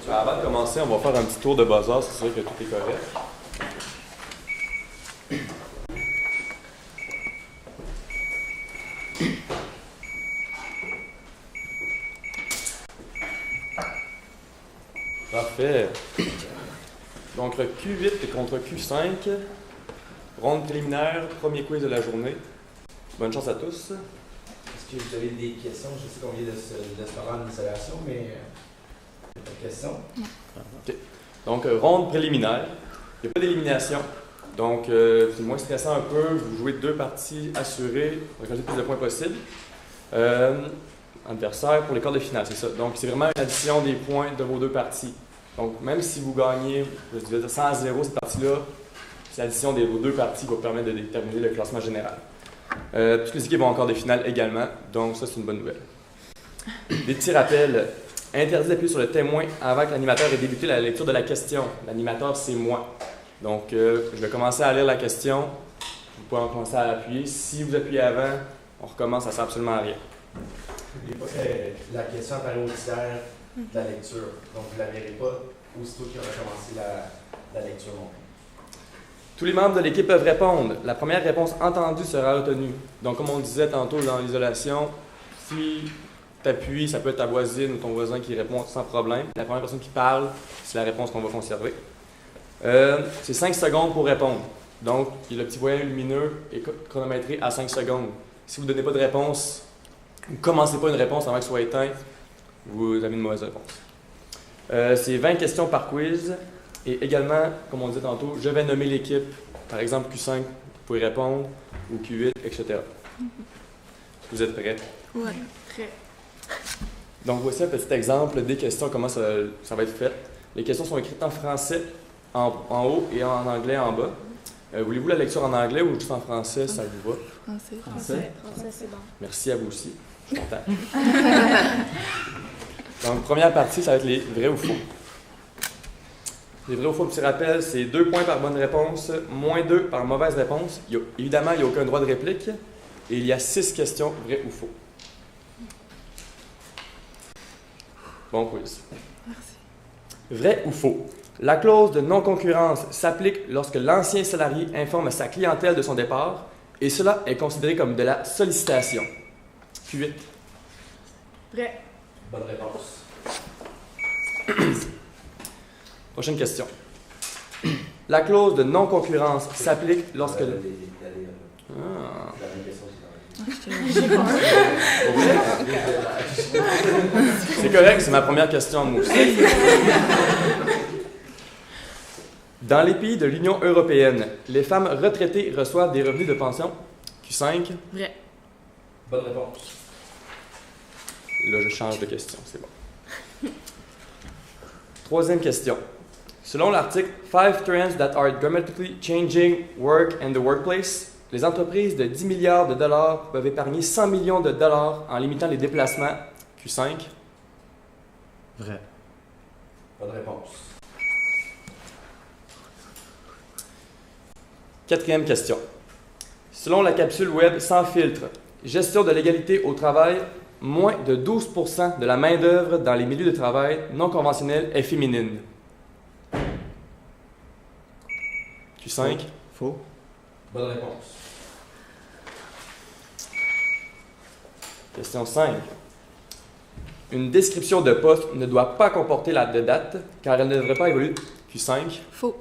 Avant de commencer, on va faire un petit tour de buzzer, c'est sûr que tout est correct. Parfait. Donc, le Q8 contre Q5. Ronde préliminaire, premier quiz de la journée. Bonne chance à tous. Est-ce que vous avez des questions? Je sais qu'on vient de se faire en isolation, mais pas de questions. OK. Donc, ronde préliminaire. Il n'y a pas d'élimination. Donc, c'est moins stressant un peu. Vous jouez 2 parties assurées. Récoltez le plus de points possible. Adversaire pour les quarts de finale, c'est ça. Donc, c'est vraiment une addition des points de vos 2 parties. Donc, même si vous gagnez, je vais dire 100-0 cette partie-là, c'est l'addition de vos 2 parties qui va permettre de déterminer le classement général. Toutes les équipes vont encore des finales également, donc ça, c'est une bonne nouvelle. Des petits rappels. Interdit d'appuyer sur le témoin avant que l'animateur ait débuté la lecture de la question. L'animateur, c'est moi. Donc, je vais commencer à lire la question. Vous pouvez commencer à appuyer. Si vous appuyez avant, on recommence, ça ne sert absolument à rien. N'oubliez pas que la question apparaît au tiers de la lecture. Donc, vous ne la verrez pas aussitôt qu'il aura commencé la lecture non plus. Tous les membres de l'équipe peuvent répondre. La première réponse entendue sera retenue. Donc, comme on le disait tantôt dans l'isolation, si tu appuies, ça peut être ta voisine ou ton voisin qui répond sans problème. La première personne qui parle, c'est la réponse qu'on va conserver. C'est 5 secondes pour répondre. Donc, le petit voyant lumineux est chronométré à 5 secondes. Si vous ne donnez pas de réponse, vous ne commencez pas une réponse avant qu'elle soit éteinte, vous avez une mauvaise réponse. C'est 20 questions par quiz. Et également, comme on disait tantôt, je vais nommer l'équipe. Par exemple, Q5, vous pouvez répondre, ou Q8, etc. Vous êtes prêts? Oui, prêt. Donc, voici un petit exemple des questions, comment ça va être fait. Les questions sont écrites en français en haut et en anglais en bas. Voulez-vous la lecture en anglais ou juste en français, ça vous va? Français, c'est bon. Merci à vous aussi. Je suis content. Donc, première partie, ça va être les vrais ou faux. Les vrais ou faux, petit rappel, c'est 2 points par bonne réponse, moins 2 par mauvaise réponse. Évidemment, il n'y a aucun droit de réplique. Et il y a 6 questions, vrai ou faux. Bon quiz. Merci. Vrai ou faux? La clause de non-concurrence s'applique lorsque l'ancien salarié informe sa clientèle de son départ, et cela est considéré comme de la sollicitation. Q8. Vrai. Bonne réponse. Prochaine question. La clause de non-concurrence s'applique lorsque... Ah. C'est correct, c'est ma première question, moi aussi. Dans les pays de l'Union européenne, les femmes retraitées reçoivent des revenus de pension. Q5. Vrai. Bonne réponse. Là, je change de question, c'est bon. Troisième question. Selon l'article « 5 Trends that are dramatically changing work and the workplace », les entreprises de 10 milliards de dollars peuvent épargner 100 millions de dollars en limitant les déplacements. Q5. Vrai. Bonne réponse. Quatrième question. Selon la capsule web Sans filtre, gestion de l'égalité au travail, moins de 12% de la main-d'œuvre dans les milieux de travail non conventionnels est féminine. Q5. Faux. Bonne réponse. Question 5. Une description de poste ne doit pas comporter la date car elle ne devrait pas évoluer. Q5. Faux.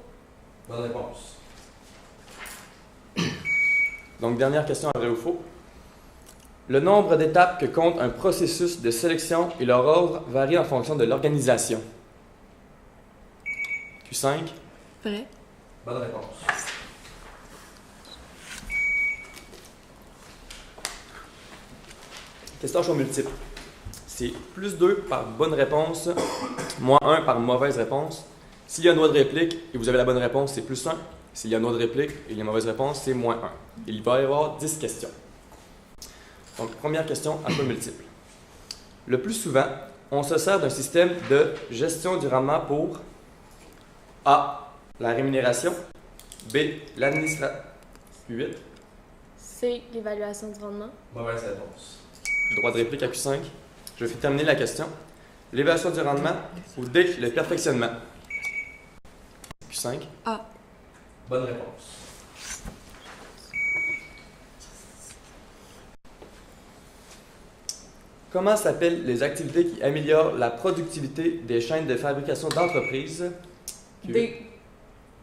Bonne réponse. Donc, dernière question, vrai ou faux. Le nombre d'étapes que compte un processus de sélection et leur ordre varie en fonction de l'organisation. Q5. Vrai. Bonne réponse. Question choix multiple. C'est plus 2 par bonne réponse, moins 1 par mauvaise réponse. S'il y a un droit de réplique et vous avez la bonne réponse, c'est plus 1. S'il y a un droit de réplique et il y a une mauvaise réponse, c'est moins 1. Il va y avoir 10 questions. Donc, première question à choix multiple. Le plus souvent, on se sert d'un système de gestion du rendement pour A. La rémunération. B. L'administration. 8. C. L'évaluation du rendement. Mauvaise réponse. Droit de réplique à Q5. Je vais terminer la question. L'évaluation du rendement ou D, le perfectionnement? Q5. A. Bonne réponse. Comment s'appellent les activités qui améliorent la productivité des chaînes de fabrication d'entreprise? D.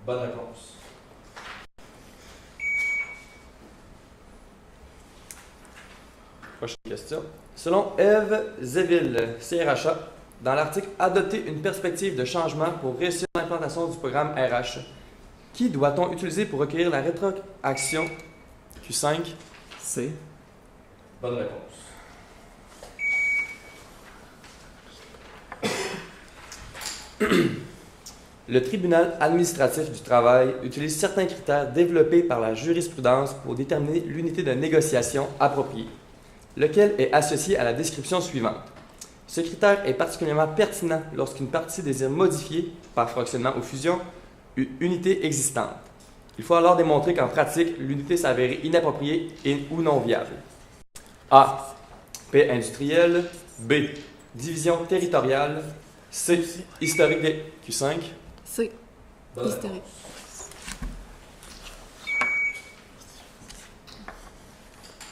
Bonne réponse. Prochaine question. Selon Eve Zeville, CRHA, dans l'article Adopter une perspective de changement pour réussir l'implantation du programme RH, qui doit-on utiliser pour recueillir la rétroaction? Q5. C. Bonne réponse. Le tribunal administratif du travail utilise certains critères développés par la jurisprudence pour déterminer l'unité de négociation appropriée, lequel est associé à la description suivante. Ce critère est particulièrement pertinent lorsqu'une partie désire modifier, par fractionnement ou fusion, une unité existante. Il faut alors démontrer qu'en pratique, l'unité s'avérait inappropriée et ou non viable. A. Paix industrielle. B. Division territoriale. C. Historique des Q5. C. Bonne Historique.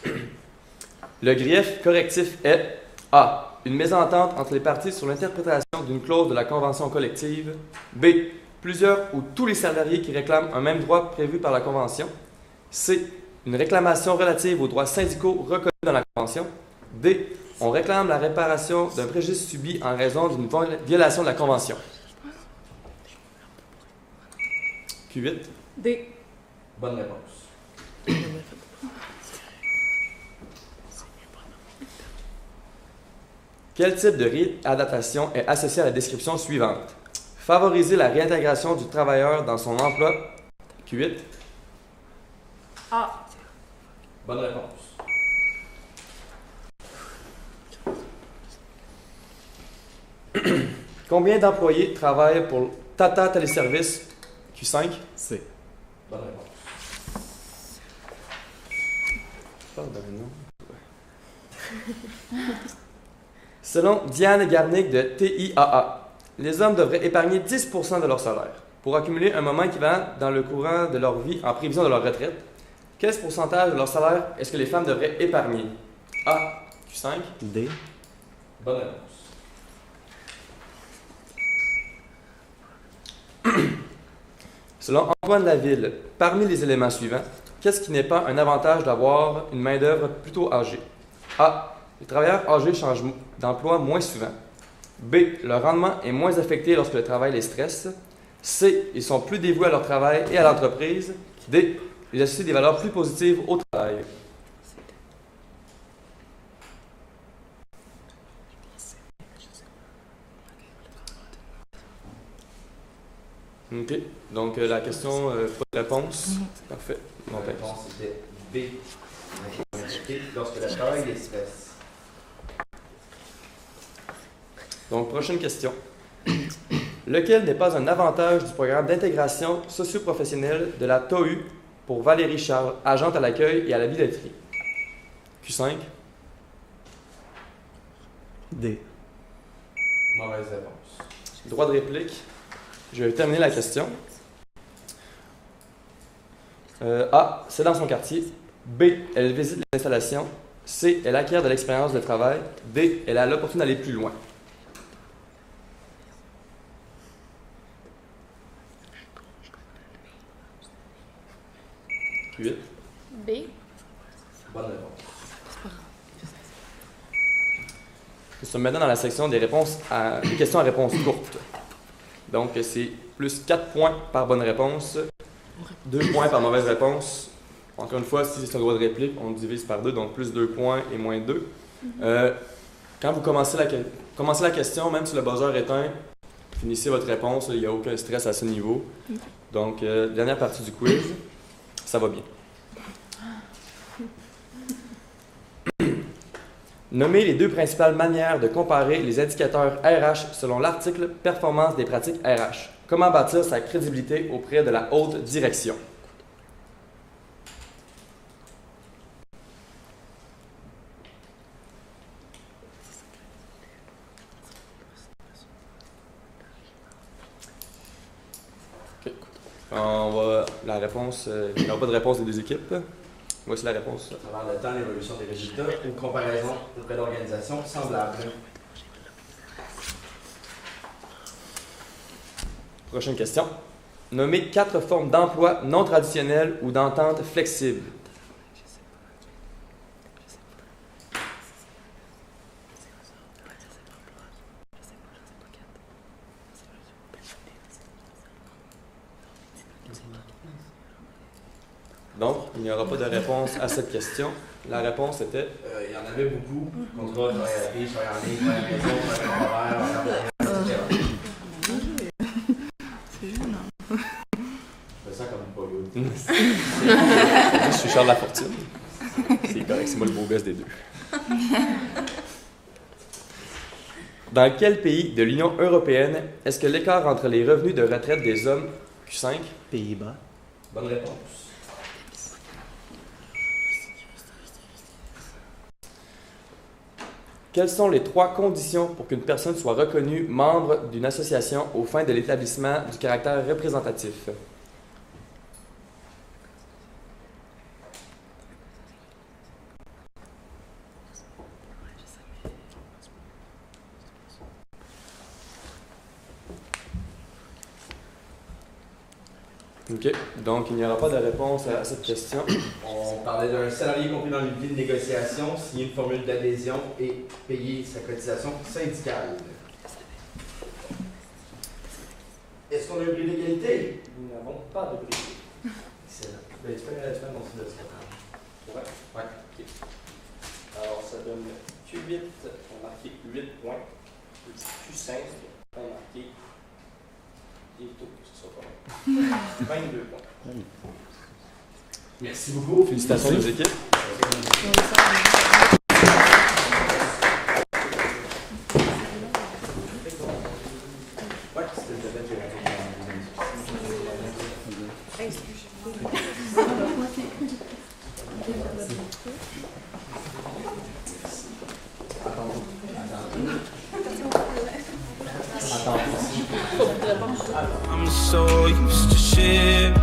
réponse. Le grief correctif est A. Une mésentente entre les parties sur l'interprétation d'une clause de la convention collective. B. Plusieurs ou tous les salariés qui réclament un même droit prévu par la convention. C. Une réclamation relative aux droits syndicaux reconnus dans la convention. D. On réclame la réparation d'un préjudice subi en raison d'une violation de la convention. Q8. D. Bonne réponse. Quel type de réadaptation est associé à la description suivante? Favoriser la réintégration du travailleur dans son emploi. Q8. A. Bonne réponse. Combien d'employés travaillent pour Tata Téléservices? Q5. C. Bonne réponse. Selon Diane Garnick de TIAA, les hommes devraient épargner 10% de leur salaire pour accumuler un moment équivalent dans le courant de leur vie en prévision de leur retraite. Quel pourcentage de leur salaire est-ce que les femmes devraient épargner? A. Q5. D. Bonne réponse. Selon Antoine Laville, parmi les éléments suivants, qu'est-ce qui n'est pas un avantage d'avoir une main-d'œuvre plutôt âgée? A. Les travailleurs âgés changent d'emploi moins souvent. B. Leur rendement est moins affecté lorsque le travail les stresse. C. Ils sont plus dévoués à leur travail et à l'entreprise. D. Ils associent des valeurs plus positives au travail. OK. Donc, la question, pas de réponse. Parfait. La Bon, ben, réponse était B. Lorsque le travail les stresse. Donc, prochaine question. Lequel n'est pas un avantage du programme d'intégration socio-professionnelle de la TOU pour Valérie Charles, agente à l'accueil et à la billetterie? Q5. D. Mauvaise réponse. Droit de réplique. Je vais terminer la question. A. C'est dans son quartier. B. Elle visite les installations. C. Elle acquiert de l'expérience de travail. D. Elle a l'opportunité d'aller plus loin. Q8. B. Bonne réponse. Nous sommes maintenant dans la section des des questions à réponse courtes. Donc, c'est plus 4 points par bonne réponse, 2 points par mauvaise réponse. Encore une fois, si c'est un droit de réplique, on divise par 2, donc plus 2 points et moins 2. Quand vous commencez la question, même si le buzzer est éteint, finissez votre réponse, il n'y a aucun stress à ce niveau. Donc, dernière partie du quiz, ça va bien. Nommez les 2 principales manières de comparer les indicateurs RH selon l'article Performance des pratiques RH. Comment bâtir sa crédibilité auprès de la haute direction? La réponse, il n'y aura pas de réponse des deux équipes. Voici la réponse. À travers le temps, l'évolution des résultats ou comparaison auprès d'organisations semblables. Prochaine question. Nommez 4 formes d'emploi non traditionnelles ou d'entente flexible. Donc, il n'y aura pas de réponse à cette question. La réponse était Il y en avait beaucoup. Contrat, travail à la vie, travail en ligne, travail à la maison, travail temporaire, etc. C'est gênant. Je fais ça comme pas good. je suis Charles Lafortune. C'est correct, c'est moi le beau gosse des deux. Dans quel pays de l'Union européenne est-ce que l'écart entre les revenus de retraite des hommes Q5 Pays-Bas. Bonne réponse. Quelles sont les 3 conditions pour qu'une personne soit reconnue membre d'une association aux fins de l'établissement du caractère représentatif? OK. Donc, il n'y aura pas de réponse à cette question. On parlait d'un salarié compris dans l'unité de négociation, signer une formule d'adhésion et payer sa cotisation syndicale. Est-ce qu'on a un prix d'égalité? Nous n'avons pas de prix. Excellent. Ben, tu peux annoncer de ça. Ouais. Ouais. OK. Alors, ça donne Q8, on a marqué 8 points. Le petit Q5, on a marqué. Et tout, que ce soit pas 22 points. Merci beaucoup. Félicitations aux équipes. Ouais, c'était peut-être que I'm so used to shit.